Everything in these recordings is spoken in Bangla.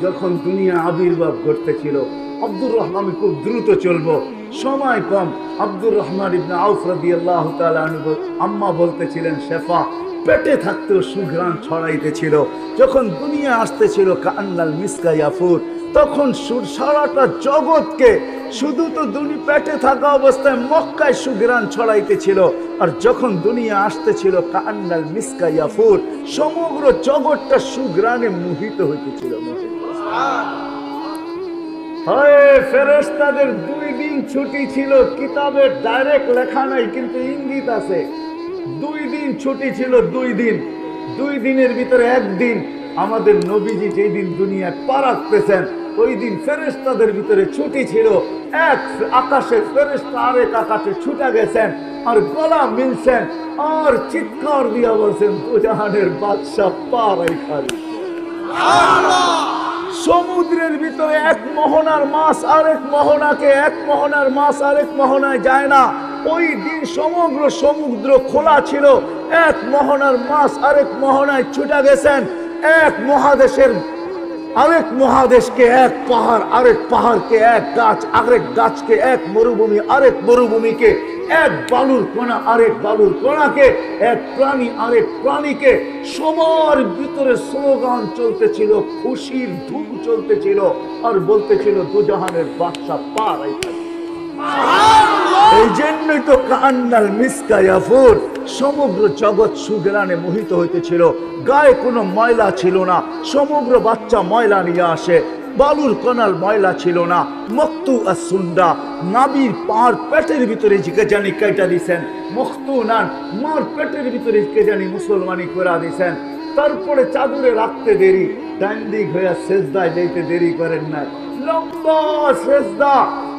যখন দুনিয়া আবির্ভাব ঘটতেছিল, আব্দুর রহমান খুব দ্রুত চলবো, সময় কম। আব্দুর রহমান ইবনে আউফ রাদিয়াল্লাহু তাআলা আনহু আম্মা বলতেছিলেন, শেফা পেটে থাকতেও সুঘ্রাণ ছড়াইতেছিল। যখন দুনিয়া আসতেছিল কান্নাল মিসকা ইয়াফুর, তখন সারাটা জগৎকে, শুধু তো পেটে থাকা অবস্থায় মক্কায় সুঘ্রাণ ছড়াইতেছিল, আর যখন দুনিয়া আসতেছিল কান্নাল মিসকা ইয়াফুর, সমগ্র জগৎটা সুঘ্রাণে মোহিত হইতেছিল। ফেরেশতাদের 2 দিন ছুটি ছিল, কিতাবে ডাইরেক্ট লেখা নাই কিন্তু ইঙ্গিত আছে। 2 দিন ছুটি ছিল, 2 দিন। 2 দিনের ভিতরে একদিন আমাদের নবীজি যেই দিন দুনিয়ায় পা রাখতেছেন, ওই দিন ফেরেশতাদের ভিতরে ছুটি ছিল। এক আকাশে ফেরেশতা আরেক আকাশে ছুটে গেছেন, আর গলা মিলছেন, আর চিৎকার দিয়া বলছেন, দুজাহানের বাদশাহ পা রাখা। সমুদ্রের ভিতরে এক মোহনার মাছ আরেক মোহনাকে, এক মোহনার মাছ আরেক মোহনায় যায় না। ওই দিন সমগ্র সমুদ্র খোলা ছিল, এক মোহনার মাছ আরেক মোহনায় ছুটে গেছেন। এক মহাদেশের আরেক মহাদেশকে এক পাহাড়, আরেক পাহাড়কে এক গাছ, আরেক গাছকে এক মরুভূমি, আরেক মরুভূমিকে এক বালুর কণা, আরেক বালুর কণাকে এক প্রাণী, আরেক প্রাণীকে। সবার ভিতরে স্লোগান চলতেছিল, খুশির ধুম চলতেছিল, আর বলতেছিল দুজাহানের বাদশা পা রাখা। এই জন্যই তো কান্নাল মিসকা ইয়াফুর, সমগ্র জগৎ সুঘ্রাণে মোহিত হইতেছিল। গায়ে কোনো ময়লা ছিল না, সমগ্র বাচ্চা ময়লা নিয়ে আসে। বালুর কণার ময়লা ছিল না। মক্তু আসুন্ডা, নাবির পার পেটের ভিতরে কে জানি কেটে দিছেন। মক্তু নান, মার পেটের ভিতরে কে জানি মুসলমানি করে দিছেন। তারপরে চাদরে রাখতে দেরি, ডান দিক হইয়া সেজদায় যাইতে দেরি করেন না, লম্বা সেজদা।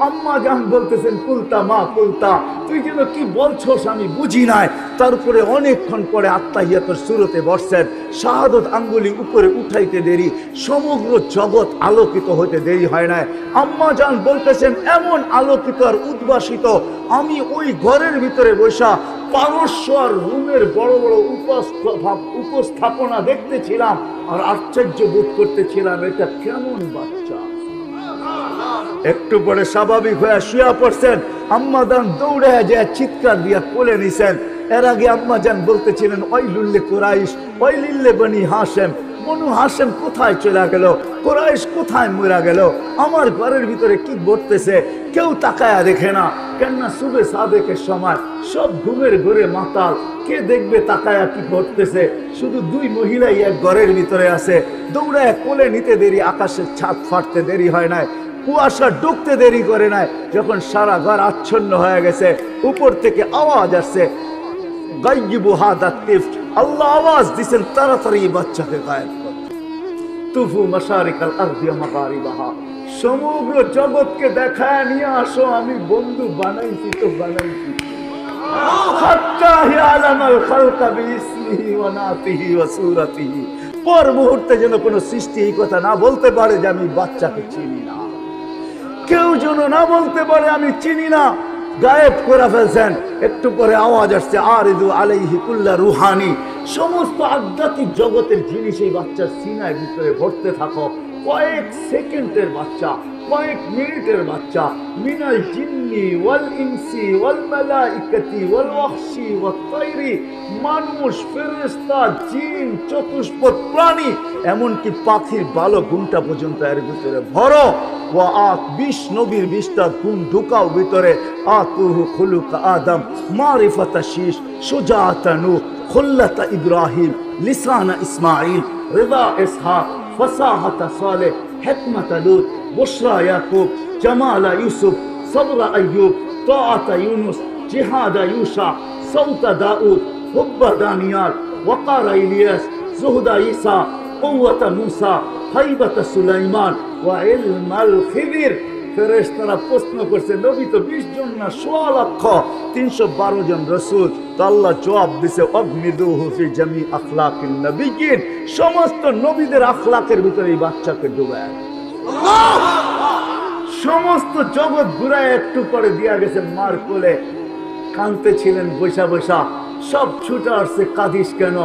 আম্মা জান বলতেছেন, কুলতা মা কুলতা, তুই যেন কি বলছস আমি বুঝি নাই। তারপরে অনেকক্ষণ পরে আত্তাহিয়াতুর সুরতে বসছেন, শাহাদত আঙ্গুলি উপরে উঠাইতে দেরি, সমগ্র জগৎ আলোকিত হইতে দেরি হয় নাই। আম্মা জান বলতেছেন, এমন আলোকিত আর উদ্ভাসিত, আমি ওই ঘরের ভিতরে বসা পারস্য আর রুমের বড় বড় উপস্থাপনা দেখতেছিলাম, আর আশ্চর্য বোধ করতেছিলাম, এটা কেমন বাচ্চা। একটু পরে স্বাভাবিক হয়ে শুয়া পড়ছেন। আম্মা জান দৌড়ে যায় চিৎকার দিয়া কোলে নিছেন। এর আগে আম্মা জান বলতেছিলেন, ওই লুল্লে কুরাইশ, ওই লিল্লে বনি হাশেম, বনু হাশেম কোথায় চলে গেল, কুরাইশ কোথায় মরা গেল, আমার ঘরের ভিতরে কি ঘটতেছে কেউ তাকায়া দেখে না। কেননা সুবে সাদেকের সময় সব ঘুমের ঘরে মাতাল, কে দেখবে তাকায়া কি ঘটতেছে। শুধু 2 মহিলাই এক ঘরের ভিতরে আছে। দৌড়ায় কোলে নিতে দেরি, আকাশের ছাদ ফাটতে দেরি হয় নাই, কুয়াশা ঢুকতে দেরি করে নাই। যখন সারা ঘর আচ্ছন্ন হয়ে গেছে, উপর থেকে আওয়াজ আসছে, গায়িবু হাদা তিফট, আল্লাহ আওয়াজ দিছেন, তাড়াতাড়ি বাচ্চাকে গায়েব কর। তুফু মাশারিকাল আরদি ওয়া মাগারিবাহা, সমগ্র জগৎকে দেখায় নিয়ে আসো, আমি বন্ধু বানাইছি তো বানাইছি। হাত্তা ইয়ালামাল খালকা বিইসমিহি ওয়া নাতিহি ওয়া সূরাতিহি, পর মুহূর্তে যেন কোনো সৃষ্টি এই কথা না বলতে পারে যে আমি বাচ্চাকে চিনি না। কেউ যেন না বলতে পারে আমি চিনি না, গায়েব করে ফেলছেন। একটু পরে আওয়াজ আসছে, আরিদু আলাইহি কুল্লা রুহানি, সমস্ত আধ্যাত্মিক জগতের জিনিস এই বাচ্চার সিনার ভিতরে ভরতে থাকো। কয়েক সেকেন্ডের বাচ্চা, কয়েক মিনিটের বাচ্চা, মিনাল জিন্নি ওয়াল ইনসি ওয়াল মালাইকাতি ওয়াল ওয়াহশি ওয়াত তায়রি, মানুষ, ফেরেশতা, জিন, চতুষ্পদ প্রাণী, এমনকি পাখির বালো ঘুমটা পর্যন্ত এর ভিতরে ভরো। ওয়া আত 20 নবীর 20টা গুণ ঢুকাও ভিতরে। আতুহু খুলুকা আদম, মারিফাতা শীশ, সুজাআতা নূহ, খুল্লাতা ইব্রাহিম, লিসানা ইসমাঈল, রিদা ইসহাক, ফসাহাতা সালেহ, হিকমাতা লূত, বুশরা ইয়াকুব, জামালা ইউসুফ, সবরা আইয়ুব, তাআতা ইউনুস, জিহাদা ইউশা, সাউতা দাউদ, হুব্বা দানিয়াল, ওয়াকারা ইলিয়াস, জুহদা ঈসা, কুওয়াতা মূসা, হাইবাতা সুলাইমান, ওয়া ইলমাল খিদির। ফেরেশতারা প্রশ্ন করছে, নবী তো 20 জন না 1.5 লক্ষ, 312 জন রাসূল। তো আল্লাহ জবাব দিছে, অগমিদুহু ফি জামি আখলাকিন নবিয়্যিন, সমস্ত নবীদের আখলাকের ভিতরে এই বাচ্চাকে ডুবায়। সমস্ত জগৎ ঘুরায় একটু পরে দিয়া গেছে মার কোলে। কাঁদতে ছিলেন বৈশা বৈশা, সব ছুটে আসছে, কাঁদিস কেন?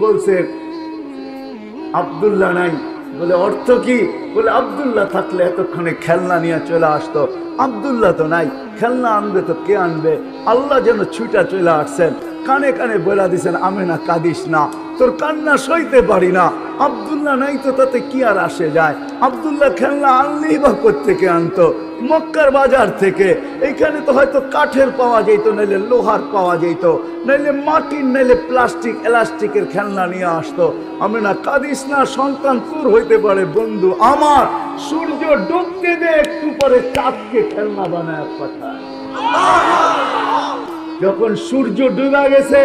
বলছে আব্দুল্লাহ নাই, বলে অর্থ কি? বলে আব্দুল্লাহ থাকলে এতক্ষণে খেলনা নিয়ে চলে আসতো, আব্দুল্লাহ তো নাই, খেলনা আনবে তো কে আনবে? আল্লাহ যেন ছুটা চলে আসছেন, কানে কানে বলে দিছেন আমেনা কাঁদিস না, তোর কান্না সইতে পারি না। আব্দুল্লাহ নাই তো তাতে কি আর আসে যায়? আব্দুল্লাহ খেলনা আনলেই বা কোত্থেকে আনতো? মক্কার বাজার থেকে। এইখানে তো হয়তো কাঠের পাওয়া যেত, নাইলে লোহার পাওয়া যেত, নাইলে মাটির, নাইলে প্লাস্টিক এলাস্টিকের খেলনা নিয়ে আসতো। আমেনা কাঁদিস না, সন্তান তোর হইতে পারে বন্ধু আমার। সূর্য ডুবতে দে, একটু পরে চাঁদকে খেলনা বানায় পাঠায়। যখন সূর্য ডুবে গেছে,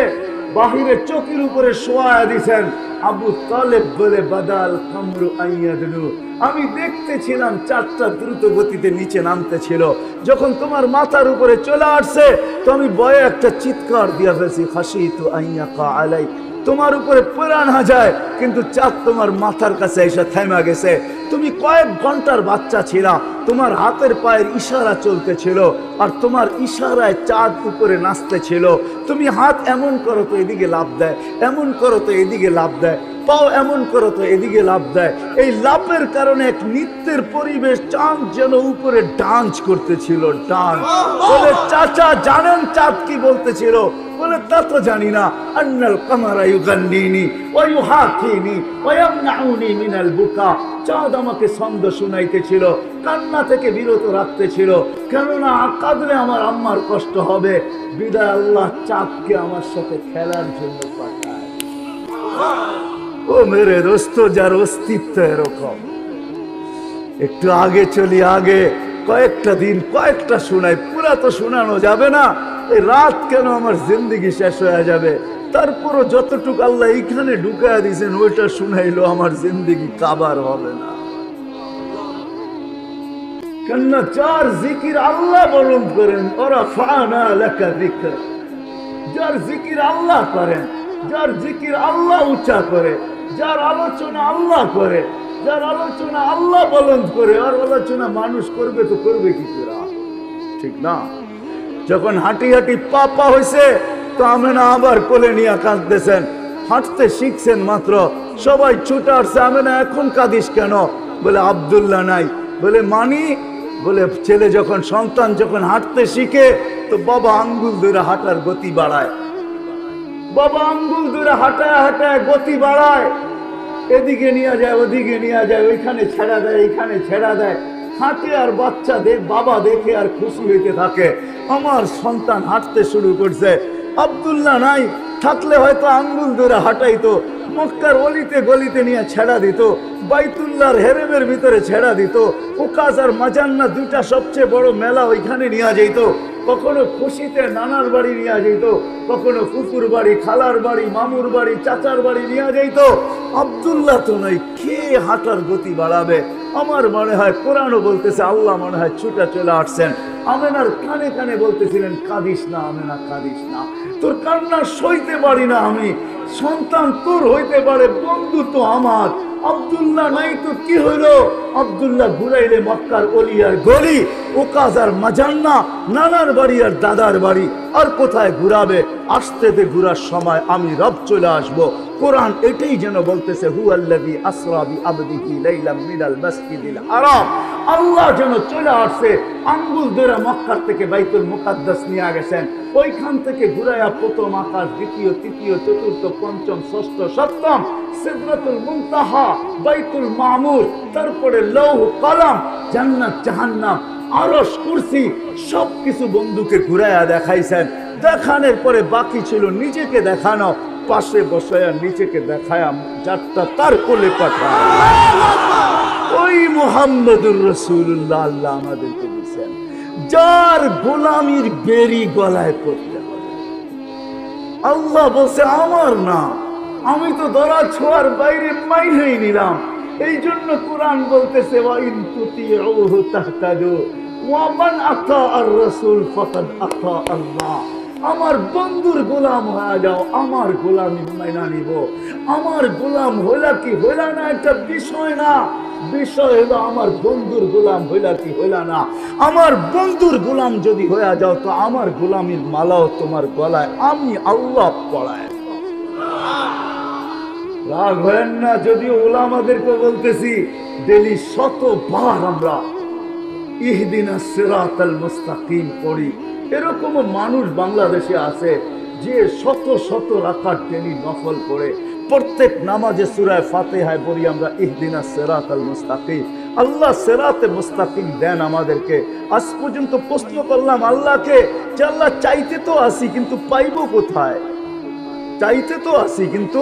বাহিরে চোখের উপরে শোয়া দিছেন আবু তালেব বলে বাদাল কামরু আইয়াদনু, আমি দেখতেছিলাম চাঁদটা দ্রুত গতিতে নিচে নামতেছিল। যখন তোমার মাথার উপরে চলে আসছে তো আমি ভয়ে একটা চিৎকার দিয়া ফেলছি, খাসিতু আইয়াকা আলাই, তোমার উপরে পড়া না যায়, কিন্তু চাঁদ তোমার মাথার কাছে এসে থেমে গেছে। তুমি কয়েক ঘন্টার বাচ্চা ছিলা, তোমার হাতের পায়ের ইশারা চলতেছিল, আর তোমার ইশারায় চাঁদ উপরে নাচতেছিল। তুমি হাত এমন করো তো এদিকে লাফ দেয়, এমন করো তো এদিকে লাফ দেয়, পাও এমন করো তো এদিকে লাফ দেয়। এই লাফের কারণে এক নৃত্যের পরিবেশ, চাঁদ যেন উপরে ডান্স করতেছিল, ডান্স। বলে চাচা জানেন চাঁদ কি বলতেছিল? বলে তা তো জানি না। আন্নাল কামারা ইউগান্নিনি ওয়া ইউহাকিনি ওয়া ইয়ামনাউনি মিনাল বুকা, চাঁদ আমাকে ছন্দ শুনাইতেছিল, কান্না থেকে বিরত রাখতেছিল, কেননা কাঁদলে আমার আম্মার কষ্ট হবে। বিদায় আল্লাহ চাঁদকে আমার সাথে খেলার জন্য পাঠায়। ও মেরে দোস্ত, যার অস্তিত্ব এরকম। একটু আগে চলি, আগে কয়েকটা দিন কয়েকটা শোনাই, পুরা তো শোনানো যাবে না। এই রাত কেন আমার জিন্দগি শেষ হয়ে যাবে, তারপরও যতটুকু আল্লাহ এইখানে ঢুকায় দিয়েছেন ওইটা শুনাইলো আমার জিন্দগি কাবার হবে না। কেননা যার জিকির আল্লাহ বরণ করেন, ওরা ফানা লেখা জিকির, যার জিকির আল্লাহ করেন, যার জিকির আল্লাহ উচ্চা করে, যার আলোচনা আল্লাহ করে, যার আলোচনা আল্লাহ বলন করে, আর আলোচনা মানুষ করবে তো করবে কি করে? ঠিক না? যখন হাঁটি হাঁটি পা হয়েছে তো আমেনা আবার কোলে নিয়ে কাঁদতেছেন। হাঁটতে শিখছেন মাত্র, সবাই ছুটে আসছে, আমেনা এখন কাঁদিস কেন? বলে আব্দুল্লাহ নাই। বলে মানি? বলে ছেলে যখন, সন্তান যখন হাঁটতে শিখে তো বাবা আঙ্গুল ধরে হাঁটার গতি বাড়ায়, বাবা আঙ্গুল ধরে হাঁটায় হাঁটায় গতি বাড়ায়, এদিকে নিয়ে যায়, ওদিকে নিয়ে যায়, ওইখানে ছেড়া দেয়, এইখানে ছেড়া দেয়, হাঁটে, আর বাচ্চা বাবা দেখে আর খুশি হইতে থাকে, আমার সন্তান হাঁটতে শুরু করছে। আব্দুল্লাহ নাই, থাকলে হয়তো আঙ্গুল ধরে হাঁটাইতো, মক্কার অলিতে গলিতে নিয়ে ছেড়া দিত, বাইতুল্লাহর হেরেমের ভিতরে ছেড়া দিত, উকাস আর মাজান্না দুইটা সবচেয়ে বড় মেলা, ওইখানে নিয়ে যেত। কখনো খুশিতে নানার বাড়ি নিয়ে যেত, কখনো ফুফুর বাড়ি, খালার বাড়ি, মামুর বাড়ি, চাচার বাড়ি নিয়ে যেত। আব্দুল্লাহ তো নাই, কে হাঁটার গতি বাড়াবে? আমার মনে হয় কোরআনও বলতেছে, আল্লাহ মনে হয় ছুটা চলে আসছেন। আমেনার কানে কানে বলতেছিলেন, কাঁদিস না আমেনা, কাঁদিস না, তোর কান্না সইতে পারি না আমি। সন্তান তোর হইতে পারে, বন্ধু তো আমার। আব্দুল্লাহ নাই তো কি হইল? আব্দুল্লাহ ঘুরাইলে মক্কার অলি আর গলি, ওকাজ আর মাজান্না, নানার বাড়ি আর দাদার বাড়ি, আর কোথায় ঘুরাবে? আসতে ঘুরার সময় আমি রব চলে আসবো। কোরআন এটাই যেন বলতেছে, হুয়াল্লাযী আসরা বিআবদিহি লাইলাম মিনাল মাসজিদিল হারাম, আল্লাহ যেন চলে আসছে, আঙ্গুল ধরে মক্কার থেকে বাইতুল মুকাদ্দাস নিয়ে গেছেন, ওইখান থেকে ঘুরাইয়া প্রথম আকাশ, দ্বিতীয়, তৃতীয়, চতুর্থ, পঞ্চম, ষষ্ঠ, সপ্তম, সিদরাতুল মুনতাহা, বাইতুল মামুর, তারপরে লৌহ কলম, জান্নাত জাহান্নাম, আরশ, কুরসি, সবকিছু বন্ধুকে ঘুরাইয়া দেখাইছেন। দেখানোর পরে বাকি ছিল নিজেকে দেখানো, পাশে বসায়া নিজেকে দেখায়া যাত্রা তার কোলে পাঠায়। ওই মুহাম্মদুর রাসূলুল্লাহ আল্লাহ আমাদেরকে দিয়েছেন, যার গোলামির বেরি গলায় পড়তে হবে। আল্লাহ বলছে আমার না, আমি তো ধরা ছোঁয়ার বাইরে মাইনেই নিলাম। এই জন্য কোরআন বলতেছে, ওয়া ইন তুতিউহু তাহতাদু ওয়া মান আতা আর রাসূল ফাকাদ আতা আল্লাহ। আমার বন্ধুর গোলাম হয়ে যাও, আমার গোলামি মাইনা নিব। আমার গোলাম হইলা কি হইলা না একটা বিষয় না, বিষয় হলো আমার বন্ধুর গোলাম হইলা কি হইলা না। আমার বন্ধুর গোলাম যদি হয়ে যাও তো আমার গোলামির মালাও তোমার গলায় আমি আল্লাহ পড়ায়। রাগ হয় না, যদিও ওলামাদেরকে বলতেছি ডেলি শতবার আমরা ইহদিনাস সিরাতাল মুস্তাকিম পড়ি। এরকম মানুষ বাংলাদেশে আছে যে শত শত রাকাত ডেলি নফল পড়ে। প্রত্যেক নামাজে সূরা ফাতিহায় পড়ি আমরা ইহদিনাস সিরাতাল মুস্তাকিম। আল্লাহ সিরাতে মুস্তাকিম দেন আমাদেরকে। আজ পর্যন্ত প্রশ্ন করলাম আল্লাহকে যে আল্লাহ চাইতে তো আসি কিন্তু পাইব কোথায়? চাইতে তো আসি কিন্তু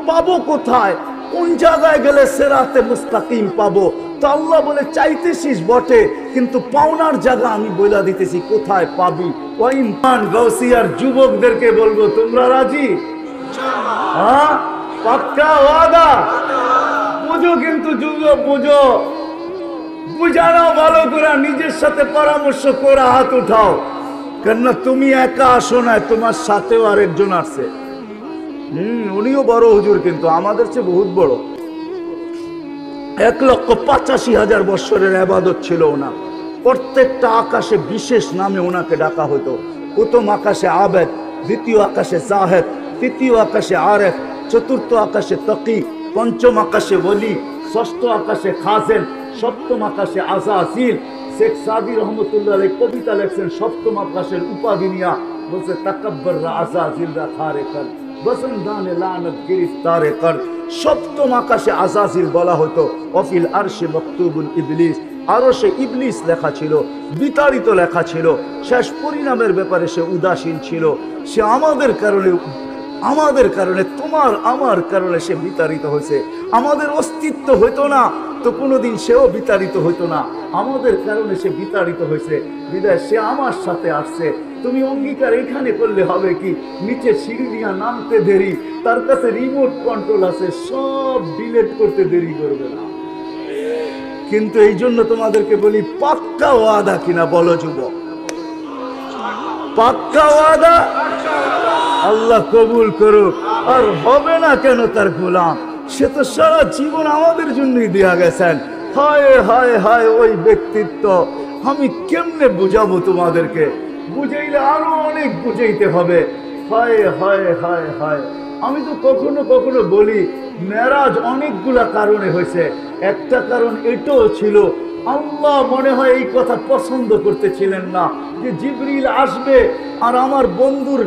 পাবো কোথায়? কোন জায়গায় গেলে সিরাতে মুস্তাকিম পাবো? তো আল্লাহ বলে চাইতেছিস বটে, কিন্তু পাওনার জায়গা আমি বলে দিতেছি কোথায় পাবি। ওয়াইমান গাউসিয়ার যুবকদেরকে বলবো, তোমরা রাজি? হ্যাঁ, পাক্কা ওয়াদা? বুঝো কিন্তু যুবক, বুঝো, বুঝানো ভালো করে, নিজের সাথে পরামর্শ করে হাত উঠাও। কেননা তুমি একা আসো না, তোমার সাথেও আরেকজন আসছে। উনিও বড় হুজুর, কিন্তু আমাদের চেয়ে বহুত বড়। 1,85,000 বৎসরের ইবাদত ছিল ওনার। প্রত্যেকটা আকাশে বিশেষ নামে ওনাকে ডাকা হতো। প্রথম আকাশে আবেদ, দ্বিতীয় আকাশে জাহেদ, তৃতীয় আকাশে আরেফ, চতুর্থ আকাশে তকি, পঞ্চম আকাশে ওলি, ষষ্ঠ আকাশে খাজেন, সপ্তম আকাশে আজাজিল। শেখ সাদি রহমতুল্লাহ আলাইহি কবিতা লেখছেন সপ্তম আকাশের উপাধি নিয়া, বলছে তাকাব্বার আজাজিল রাখারে কর বসন্দানে লানত গিরফতারে কর। সপ্তম আকাশে আজাজিল বলা হতো। অফিল আরশে মকতুবুল ইবলিস, আরশে ইবলিস লেখা ছিল, বিতাড়িত লেখা ছিল। শেষ পরিণামের ব্যাপারে সে উদাসীন ছিল। সে আমাদের কারণে তোমার আমার কারণে সে বিতাড়িত হয়েছে। আমাদের অস্তিত্ব হইতো না তো কোনোদিন সেও বিতাড়িত হইতো না। আমাদের কারণে সে বিতাড়িত হয়েছে, বিদায় সে আমার সাথে আসছে। তুমি অঙ্গীকার এখানে করলে হবে কি? নিচে সিঁড়ি দিয়া নামতে দেরি, তার কাছে রিমোট কন্ট্রোল আছে, সব ডিলিট করতে দেরি করবে না। কিন্তু এই জন্য তোমাদেরকে বলি, পাক্কা ওয়াদা কিনা বলো যুবক? পাক্কা ওয়াদা? আল্লাহ কবুল করুক। আর হবে না কেন তার গোলাম? সে তো সারা জীবন আমাদের জন্যই দেয়া গেছেন। হায় হায় হায় ওই ব্যক্তিত্ব আমি কেমনে বুঝাবো তোমাদেরকে? বুঝাইলে আরো অনেক বুঝাইতে হবে। হায় হায় হায় হায়। আমি তো কখনো কখনো বলি মেরাজ অনেকগুলা কারণে হয়েছে। একটা কারণ এটাও ছিল, আল্লাহ মনে হয় এই কথা পছন্দ করতেছিলেন না যে জিবরিল আসবে আর আমার বন্ধুর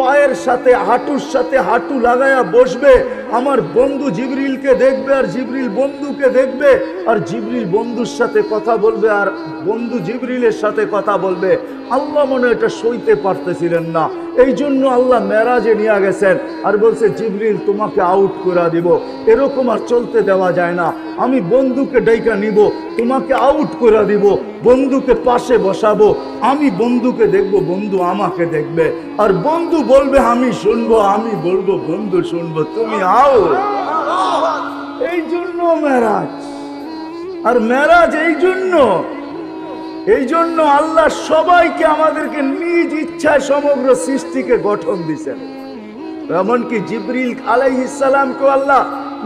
পায়ের সাথে হাঁটুর সাথে হাঁটু লাগায়া বসবে। আমার বন্ধু জিবরিলকে দেখবে আর জিবরিল বন্ধুকে দেখবে, আর জিবরিল বন্ধুর সাথে কথা বলবে আর বন্ধু জিবরিলের সাথে কথা বলবে। আল্লাহ মনে এটা সইতে পারতেছিলেন না, এই জন্য আল্লাহ মেরাজে নিয়ে গেছেন আর বলছে জিবরিল তোমাকে আউট করে দিব। এরকম আর চলতে দেওয়া যায় না। আমি বন্ধুকে ডাইকা নিব, তোমাকে আউট করে দিব, বন্ধুকে পাশে বসাবো, আমি বন্ধুকে দেখব, বন্ধু আমাকে দেখবে, আর বন্ধু বলবে আমি শুনবো, আমি বলবো বন্ধু শুনবো, তুমি আও। এই জন্য মেরাজ। আর মেরাজ এই জন্য আল্লাহ সবাইকে আমাদেরকে নিজ ইচ্ছায় সমগ্র সৃষ্টিকে গঠন দিয়েছেন। এমনকি জিবরিল আলাইহিস সালামকে আল্লাহ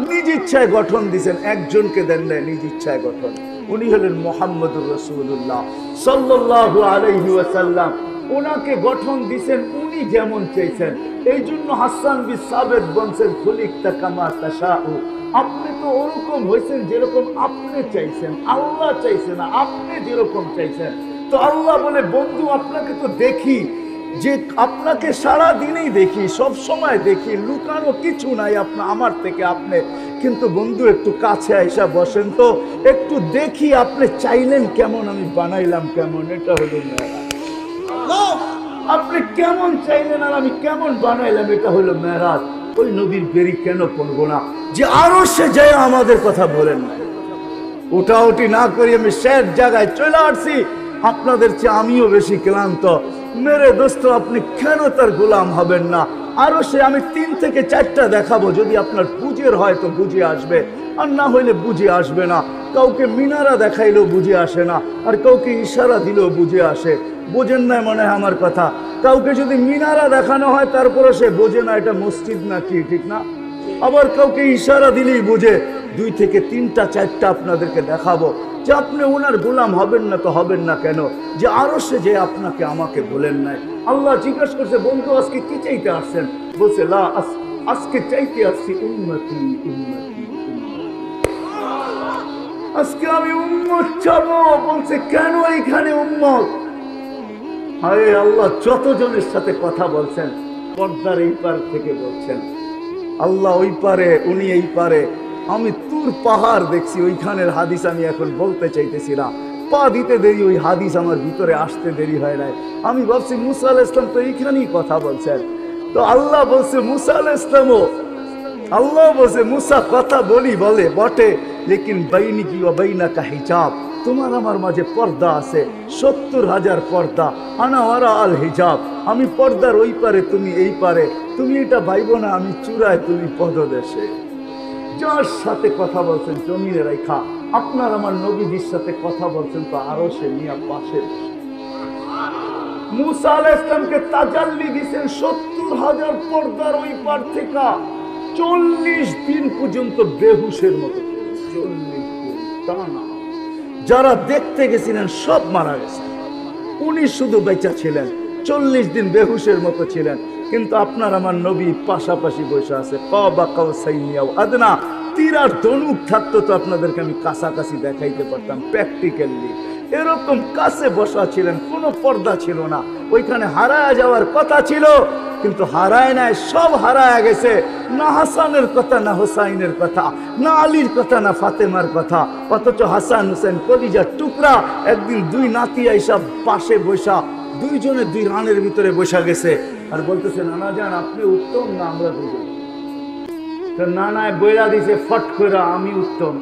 নিজ ইচ্ছায় গঠন দিয়েছেন, একজনকে দেন নাই নিজ ইচ্ছায় গঠন। উনি হলেন মুহাম্মদুর রাসূলুল্লাহ সাল্লাল্লাহু আলাইহি ওয়াসাল্লাম। ওনাকে গঠন দিয়েছেন উনি যেমন চাইছেন। এই জন্য হাসান বিন সাবিত বলছেন খুলিকতা কামা তাশাউ, আপনি তো ওরকম হয়েছেন যেরকম আপনি চাইছেন। আল্লাহ চাইছেন না, আপনি যেরকম চাইছেন। তো আল্লাহ বলে বন্ধু আপনাকে তো দেখি, যে আপনাকে সারা দিনেই দেখি, সব সময় দেখি, লুকানো কিছু নাই আমার থেকে আপনি। কিন্তু বন্ধু একটু কাছে আইসা বসেন তো, একটু দেখি আপনি চাইলেন কেমন, আমি বানাইলাম কেমন। এটা হলো মেরাজ। আপনি কেমন চাইলেন আর আমি কেমন বানাইলাম, এটা হলো মেরাজ। ওই নবীর বেরি কেন পড়বো না যে আরো সে যায় আমাদের কথা বলেন না? উঠাউটি না করি আমি শেষ জায়গায় চলে আসছি। আপনাদের চেয়ে আমিও বেশি ক্লান্ত। মেরে দোস্ত, আপনি কেন তার গোলাম হবেন না? আরো সে আমি 3 থেকে 4টা দেখাবো, যদি আপনার বুঝের হয় তো বুঝে আসবে, আর না হইলে বুঝে আসবে না। কাউকে মিনারা দেখাইলেও বুঝে আসে না, আর কাউকে ইশারা দিলেও বুঝে আসে। বোঝেন না মনে হয় আমার কথা? কাউকে যদি মিনারা দেখানো হয় তারপরে সে বোঝে না এটা মসজিদ না কি, ঠিক না? আবার কাউকে ইশারা দিলেই বুঝে। 2 থেকে 3টা 4টা আপনাদেরকে দেখাবো যে আপনি ওনার গোলাম হবেন না তো হবেন না কেন? যে আরো সে যে আপনাকে আমাকে বলেন নাই। আল্লাহ জিজ্ঞাসা করছে বন্ধু আজকে কি চাইতে আসছেন? বলছে লা আজকে চাইতে আসছি উম্মতি উম্মতি উম্মতি। আজকে আমি উম্মত চাবো, বলছে কেন এখানে উম্মত? আরে আল্লাহ যতজনের সাথে কথা বলছেন পর্দার এই পার থেকে বলছেন, আল্লাহ ওই পারে, উনি এই পারে। আমি তুর পাহাড় দেখছি, ওইখানের হাদিস আমি এখন বলতে চাইতেছি না, পা দিতে দেরি, ওই হাদিস আমার ভিতরে আসতে দেরি হয় নাই। আমি ভাবছি মুসা আলাইহিস সালাম তো এইখানেই কথা বলছেন, তো আল্লাহ বলছে মুসা আলাইহিস সালামও, আল্লাহ বলছে মুসা কথা বলি বলে বটে, লেকিন বাইনিকি ওয়া বাইনাকা হিজাব, তোমার আমার মাঝে পর্দা আছে, 70,000 পর্দা। আনা ওয়ারা আল হিজাব, আমি পর্দার ওই পারে, তুমি এই পারে। তুমি এটা ভাইবো না আমি চূড়ায়, তুমি পদদেশে। যার সাথে কথা বলছেন জমিনে রেখা, আপনার আমার নবীজির সাথে কথা বলছেন তো আরো সে নিয়া পাশে। মুসা আলাইহিস সালামকে তাজাল্লি দিয়েছেন 70,000 পর্দার ওই পার থেকে। 40 দিন পর্যন্ত বেহুশের মতো, 40 দিন টানা। যারা দেখতে গেছিলেন সব মারা গেছে, উনি শুধু বেঁচে ছিলেন, 40 দিন বেহুশের মতো ছিলেন। কিন্তু আপনার আমার নবী পাশাপাশি বসে আছে, আদনা তীরার ধনুক থাকতো তো আপনাদেরকে আমি কাছাকাছি দেখাইতে পারতাম প্র্যাকটিক্যালি। এরকম কাছে বসা ছিলেন, কোনো পর্দা ছিল না। ওইখানে হারায় যাওয়ার কথা ছিল, কিন্তু হারায় নাই, সব হারায় গেছে। না হাসানের কথা, না হোসাইনের কথা, না আলীর কথা, না ফাতেমার কথা। অথচ হাসান হুসেন কলিজার টুকরা, একদিন দুই নাতি আইসা পাশে বসা, দুইজনে দুই রানের ভিতরে বসা গেছে, আর বলতেছে নানা যান আপনি উত্তম না আমরা দুজন। তো নানায় বইরা দিছে ফট করে আমি উত্তম।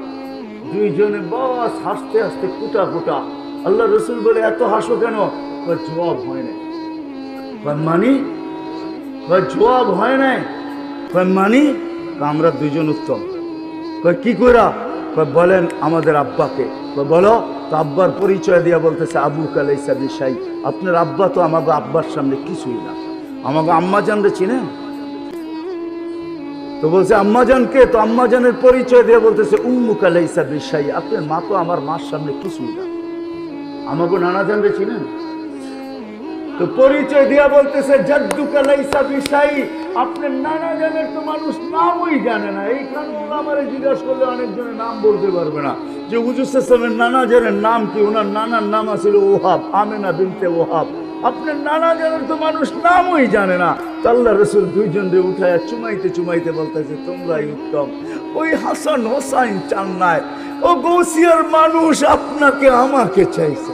দুইজনে বস হাসতে হাসতে কুটা কুটা। আল্লাহ রসুল বলে এত হাসো কেন? জবাব হয় নাই। মানি জবাব হয় নাই, মানি আমরা দুইজন উত্তম। কি কইরা? বলেন আমাদের আব্বাকে। বলো তো। আব্বার পরিচয় দিয়া বলতেছে আবু কালাইসা বিশাই, আপনার আব্বা তো আমাকে আব্বার সামনে কিছুই না। আমাকে আম্মা জানরে চিনেন? তো বলছে আম্মাজানকে, তো আম্মাজানের পরিচয় দিয়ে বলতেছে উম্মু কালাইসা বিশাই, আপনার মা তো আমার মার সামনে কিছুই না। আমাকে নানা জানরে চিনেন? তো পরিচয় দিয়া বলতেছে জাদ্দু কালাইসা বিশাই, আপনার নানা জানের তো মানুষ নামই জানে না। এইখানে ওরা আমার জিজ্ঞাসা করলে অনেকজনের নাম বলতে পারবে না যে হুজুর সাল্লাল্লাহু নানা জানের নাম কি। ওনার নানার নাম আছিল ওহাব, আমেনা বিনতে ওহাব। আপনার নানা জানের তো মানুষ নামই জানে না। তো আল্লাহ রসুল দুইজনরে উঠায় চুমাইতে চুমাইতে বলতেছে তোমরাই উত্তম। ওই হাসান হোসাইন চান নাই, ও গৌসিয়ার মানুষ আপনাকে আমাকে চাইছে।